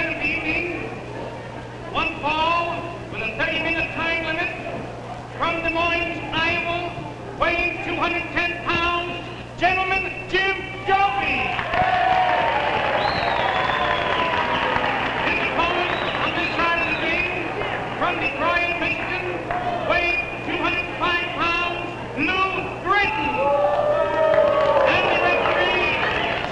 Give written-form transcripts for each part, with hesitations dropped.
event of the evening, one fall with a 30-minute time limit from Des Moines, Iowa, weighing 210 pounds, gentleman Jim Dobie. His opponent on this side of the ring, from Detroit, Michigan, weighing 205 pounds, Lou Britton. And the referee,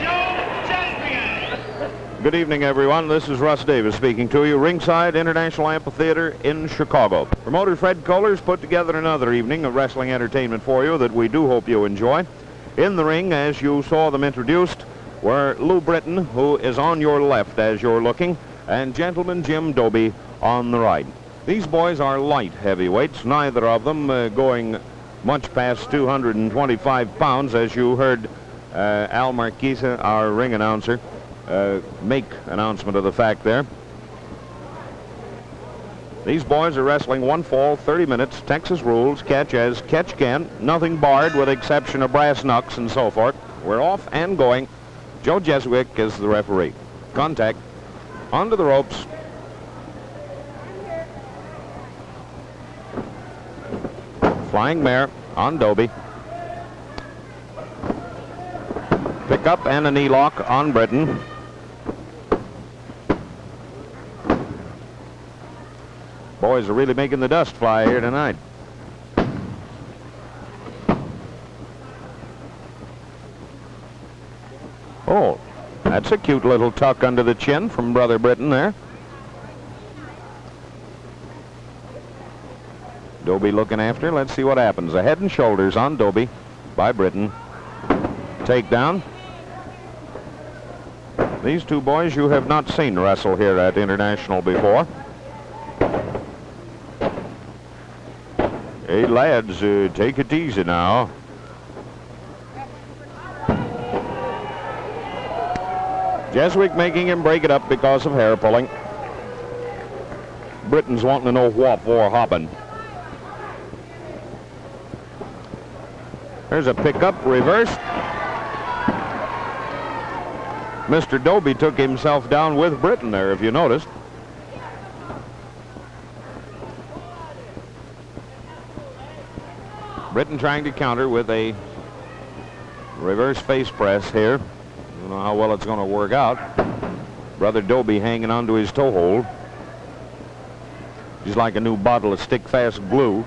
Joe Jesrian. Good evening, everyone. This is Russ Davis speaking to you, ringside International Amphitheatre in Chicago. Promoter Fred Kohlers put together another evening of wrestling entertainment for you that we do hope you enjoy. In the ring, as you saw them introduced, were Lou Britton, who is on your left as you're looking, and gentleman Jim Dobie on the right. These boys are light heavyweights, neither of them going much past 225 pounds, as you heard Al Marquise, our ring announcer, make announcement of the fact there. These boys are wrestling one fall, 30 minutes, Texas rules, catch as catch can, nothing barred with exception of brass knucks and so forth. We're off and going. Joe Jeswick is the referee. Contact. Onto the ropes. Flying mare on Dobie. Pick up and a knee lock on Britton. Boys are really making the dust fly here tonight. Oh, that's a cute little tuck under the chin from Brother Britton there. Dobie looking after. Let's see what happens. A head and shoulders on Dobie by Britton. Takedown. These two boys you have not seen wrestle here at International before. Hey, lads, take it easy now. Jeswick making him break it up because of hair pulling. Britton's wanting to know what for hopping. There's a pickup, reverse. Mr. Dobie took himself down with Britton there, if you noticed. Britton trying to counter with a reverse face press here. I don't know how well it's going to work out. Brother Dobie hanging onto his toe hold. He's like a new bottle of stick-fast glue.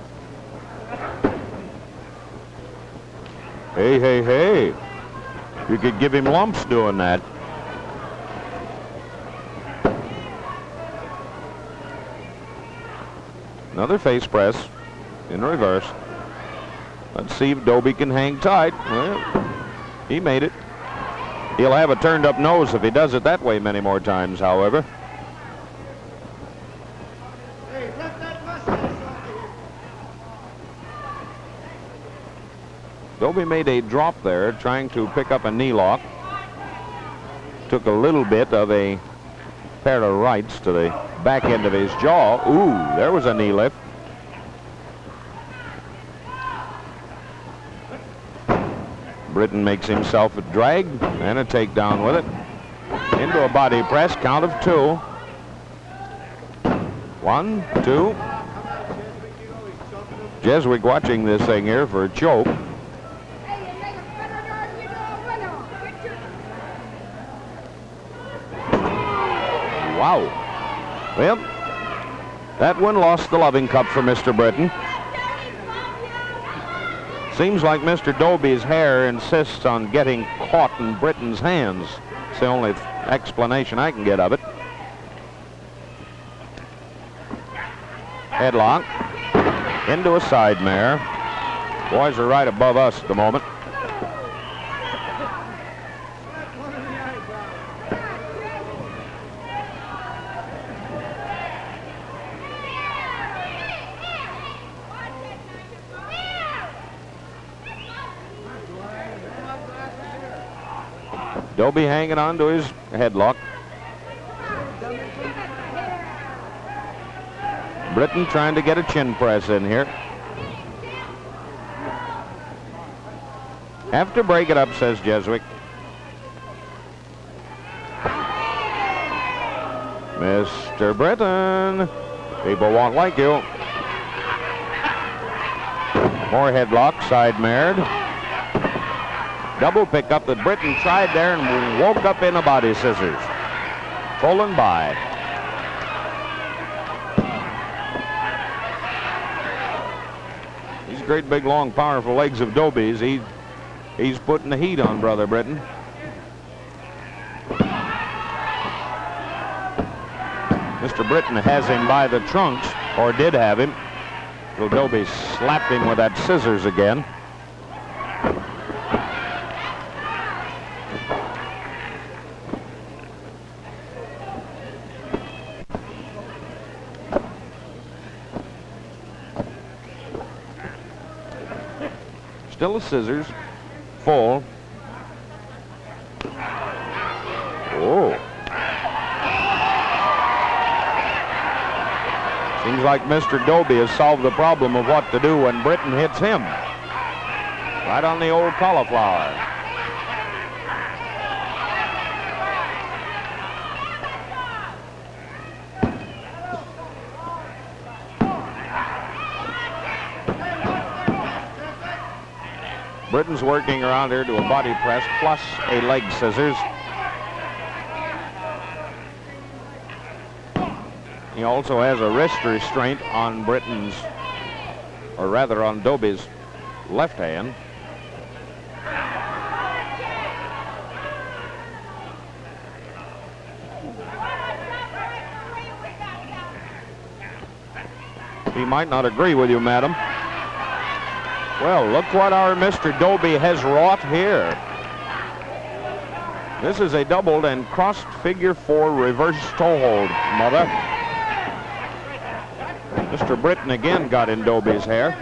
Hey, hey, hey. You could give him lumps doing that. Another face press in reverse. Let's see if Dobie can hang tight. Well, he made it. He'll have a turned up nose if he does it that way many more times, however. Hey, let that mustache off here. Dobie made a drop there, trying to pick up a knee lock. Took a little bit of a pair of rights to the back end of his jaw. Ooh, there was a knee lift. Britton makes himself a drag and a takedown with it. Into a body press, count of 2. 1, 2. Jeswick watching this thing here for a choke. Wow. Well, that one lost the loving cup for Mr. Britton. Seems like Mr. Dobie's hair insists on getting caught in Britton's hands. It's the only explanation I can get of it. Headlock. Into a side mare. Boys are right above us at the moment. Dobie hanging on to his headlock. Britton trying to get a chin press in here. Have to break it up, says Jeswick. Mr. Britton, people won't like you. More headlock, side married. Double pickup that Britton tried there and woke up in a body scissors. Pulling by. These great big long powerful legs of Dobie's, he's putting the heat on Brother Britton. Mr. Britton has him by the trunks, or did have him. So Dobie slapped him with that scissors again. Still the scissors, full. Oh. Seems like Mr. Dobie has solved the problem of what to do when Britton hits him. Right on the old cauliflower. Britton's working around here to a body press plus a leg scissors. He also has a wrist restraint on Britton's, or rather on Dobie's left hand. He might not agree with you, madam. Well, look what our Mr. Dobie has wrought here. This is a doubled and crossed figure 4 reverse toe hold, mother. Mr. Britton again got in Dobie's hair.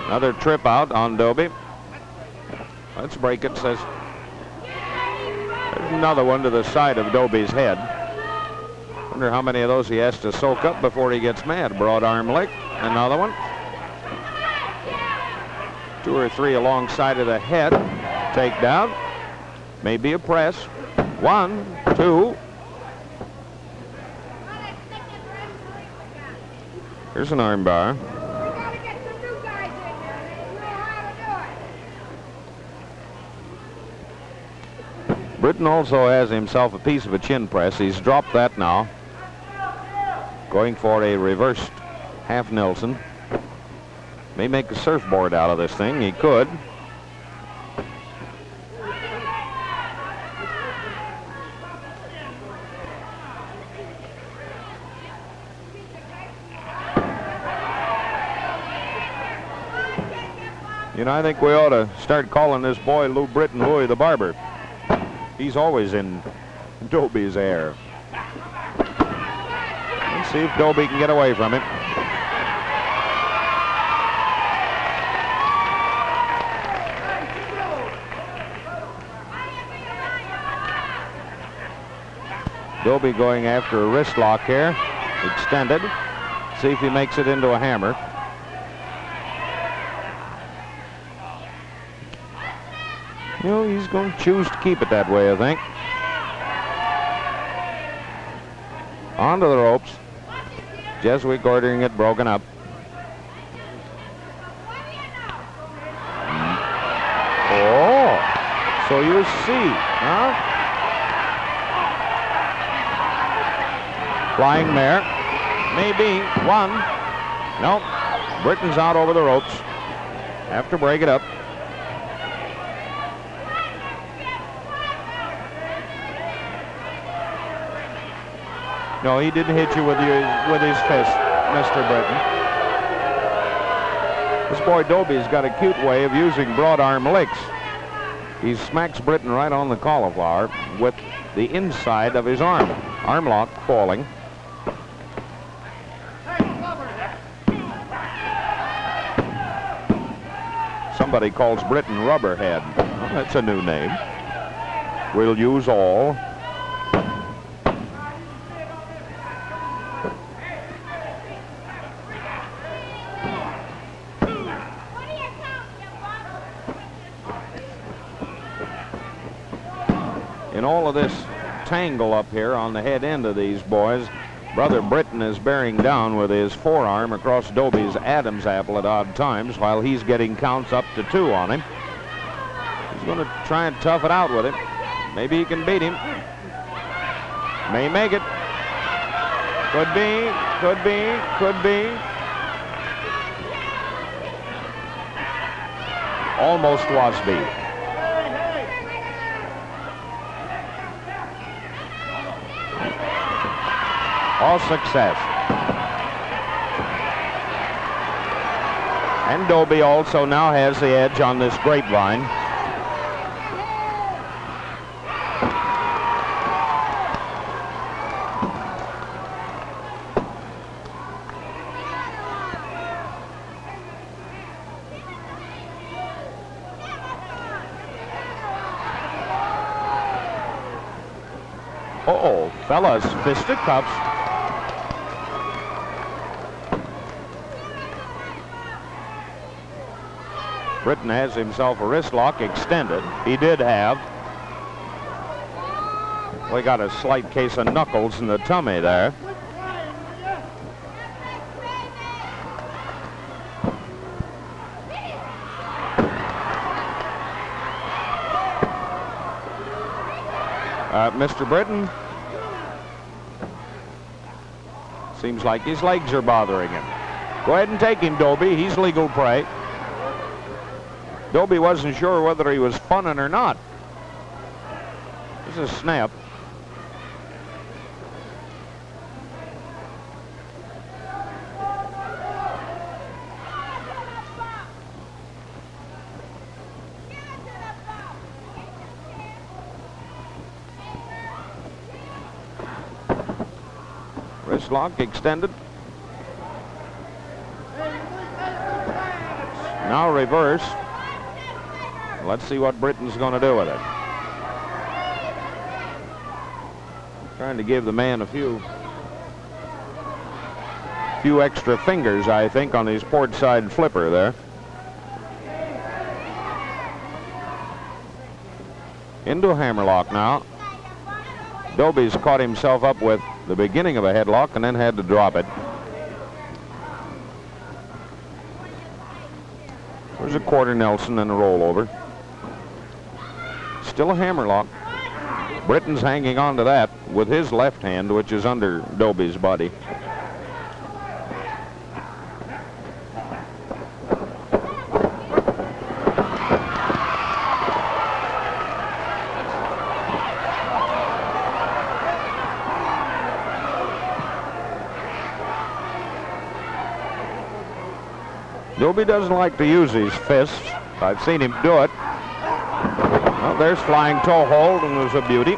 Another trip out on Dobie. Let's break it, says. There's another one to the side of Dobie's head. Wonder how many of those he has to soak up before he gets mad. Broad arm lick. Another one. 2 or 3 alongside of the head. Takedown. Maybe a press. 1, 2. Here's an arm bar. Britton also has himself a piece of a chin press. He's dropped that now. Going for a reversed half Nelson. May make a surfboard out of this thing. He could. You know, I think we ought to start calling this boy Lou Britton Louie the Barber. He's always in Dobie's hair. Let's see if Dobie can get away from it. Dobie going after a wrist lock here. Extended. See if he makes it into a hammer. You know, he's going to choose to keep it that way, I think. Onto the ropes. Jeswick ordering it broken up. Oh, so you see, huh? Flying mare. Maybe 1. Nope. Britton's out over the ropes. Have to break it up. No, he didn't hit you with his fist, Mr. Britton. This boy Dobie's got a cute way of using broad arm licks. He smacks Britton right on the cauliflower with the inside of his arm. Arm lock falling. Somebody calls Britton Rubberhead. Well, that's a new name. We'll use all. in all of this tangle up here on the head end of these boys, Brother Britton is bearing down with his forearm across Dobie's Adam's apple at odd times while he's getting counts up to 2 on him. He's going to try and tough it out with him. Maybe he can beat him. May make it. Could be, could be, could be. Almost was beat. All success. And Dobie also now has the edge on this grapevine. Uh-oh, fellas, fisticuffs. Britton has himself a wrist lock extended. He did have. We got a slight case of knuckles in the tummy there. Mr. Britton. Seems like his legs are bothering him. Go ahead and take him, Dobie. He's legal prey. Dobie wasn't sure whether he was funning or not. This is a snap. Wrist lock extended. Now reverse. Let's see what Britton's going to do with it. Trying to give the man a few extra fingers, I think, on his port side flipper there. Into a hammerlock now. Dobie's caught himself up with the beginning of a headlock and then had to drop it. There's a quarter Nelson and a rollover. Still a hammerlock. Britton's hanging on to that with his left hand, which is under Dobie's body. Dobie doesn't like to use his fists. I've seen him do it. Well, there's flying toe hold, and there's a beauty.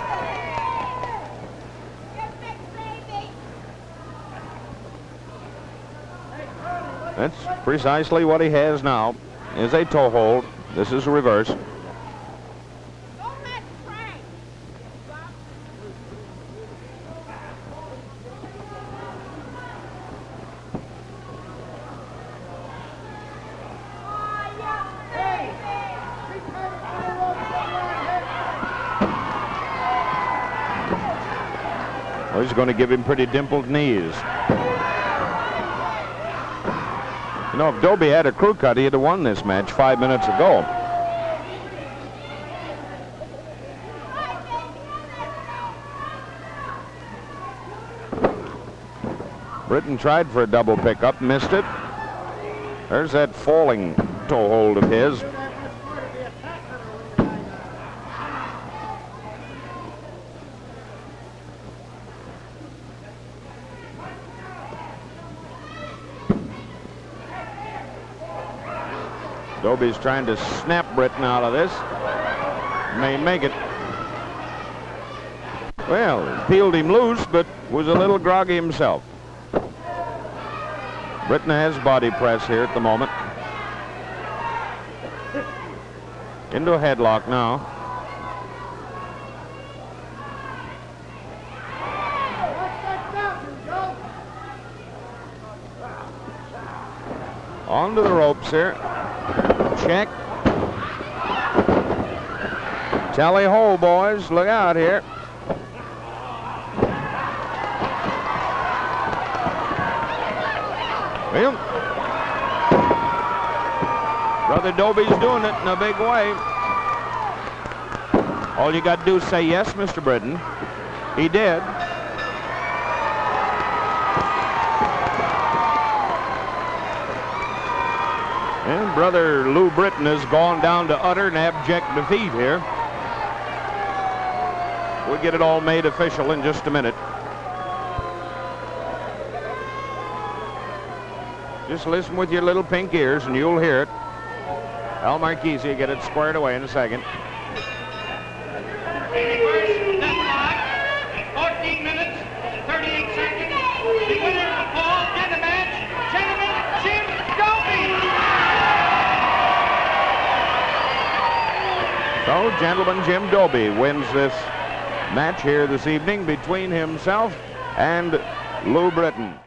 That's precisely what he has now, is a toe hold. This is a reverse. Oh, he's going to give him pretty dimpled knees. You know, if Dobie had a crew cut, he'd have won this match 5 minutes ago. Britton tried for a double pickup, missed it. There's that falling toe hold of his. Dobie's trying to snap Britton out of this. May make it. Well, peeled him loose, but was a little groggy himself. Britton has body press here at the moment. Into a headlock now. Onto the ropes here. Check. Tally ho, boys. Look out here. Well, Brother Dobie's doing it in a big way. All you got to do is say yes, Mr. Britton. He did. And Brother Lou Britton has gone down to utter and abject defeat here. We'll get it all made official in just a minute. Just listen with your little pink ears and you'll hear it. Al Marchese will get it squared away in a second. First deadlock in 14 minutes and 38 seconds. The winner of the fall and the match, gentlemen, Jim Dobie. So, gentleman, Jim Dobie wins this match here this evening between himself and Lou Britton.